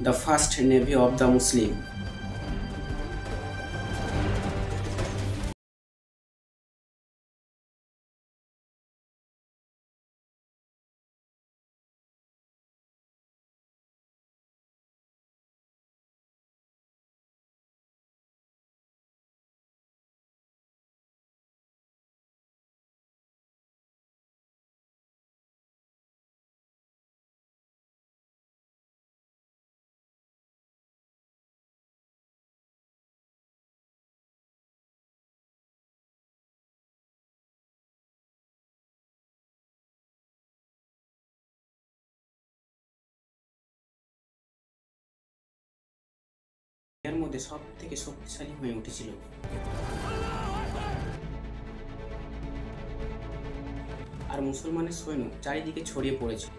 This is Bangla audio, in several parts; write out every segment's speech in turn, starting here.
the first navy of the Muslim. এর মধ্যে সব থেকে শক্তিশালী হয়ে উঠেছিল। আর মুসলমানের সৈন্য চারিদিকে ছড়িয়ে পড়েছিল,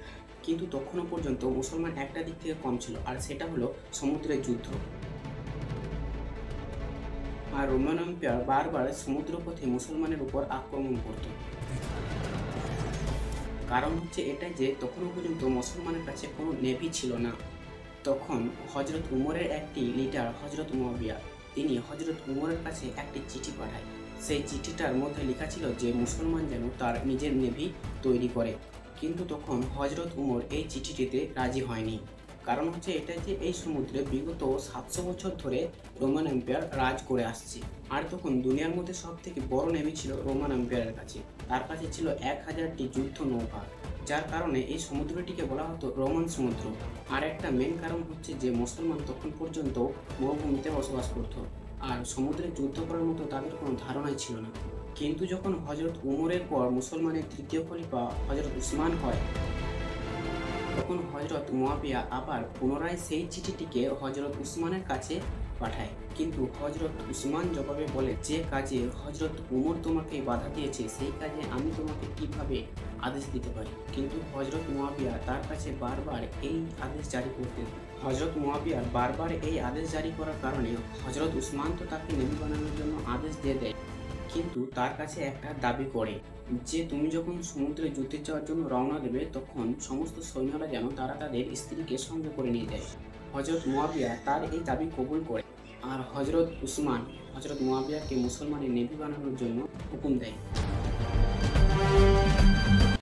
কিন্তু তখনও পর্যন্ত মুসলমান একটা দিক থেকে কম ছিল, আর সেটা হলো সমুদ্রের যুদ্ধ। আর রোমান এম্পায়ার বারবার সমুদ্রপথে মুসলমানের উপর আক্রমণ করত। কারণ হচ্ছে এটাই যে তখনও পর্যন্ত মুসলমানের কাছে কোনো নেভি ছিল না। তখন হজরত উমরের একটি লিডার হজরত মুয়াবিয়া, তিনি হজরত উমরের কাছে একটি চিঠি পাঠায়। সেই চিঠিটার মধ্যে লেখা ছিল যে মুসলমান যেন তার নিজের নেভি তৈরি করে। কিন্তু তখন হজরত উমর এই চিঠিটিতে রাজি হয়নি। কারণ হচ্ছে এটা যে এই সমুদ্রে বিগত 700 বছর ধরে রোমান এম্পায়ার রাজ করে আসছে। আর তখন দুনিয়ার মধ্যে সব থেকে বড় নেভি ছিল রোমান এম্পায়ারের কাছে। তার কাছে ছিল 1000টি যুদ্ধ নৌকা, যার কারণে এই সমুদ্রটিকে বলা হতো রোমান সমুদ্র। আর একটা মেন কারণ হচ্ছে যে মুসলমান তখন পর্যন্ত মরুভূমিতে বসবাস করত, আর সমুদ্রে যুদ্ধ করার মতো তাদের কোনো ধারণাই ছিল না। কিন্তু যখন হজরত উমরের পর মুসলমানের তৃতীয় খলিফা হজরত উসমান হয়, তখন হজরত মুয়াবিয়া আবার পুনরায় সেই চিঠিটিকে হজরত উসমানের কাছে পাঠায়। কিন্তু হজরত উসমান জবাবে বলে, যে কাজে হজরত উমর তোমাকে বাধা দিয়েছে সেই কাজে আমি তোমাকে কিভাবে আদেশ দিতে পারি। কিন্তু হজরত মুয়াবিয়া তার কাছে বারবার এই আদেশ জারি করতেন। হজরত মুয়াবিয়ার বারবার এই আদেশ জারি করার কারণে হজরত উসমান তো তাকে নেভি বানানোর জন্য আদেশ দিয়ে দেয়, কিন্তু তার কাছে একটা দাবি করে যে তুমি যখন সমুদ্রে যুদ্ধে যাওয়ার জন্য রওনা দেবে তখন সমস্ত সৈন্যরা যেন তারা তাদের স্ত্রীকে সঙ্গে করে নিয়ে যায়। হজরত মুয়াবিয়া তার এই দাবি কবুল করে, আর হজরত উসমান হজরত মুয়াবিয়াকে মুসলমানের নেভি বানানোর জন্য হুকুম দেয়।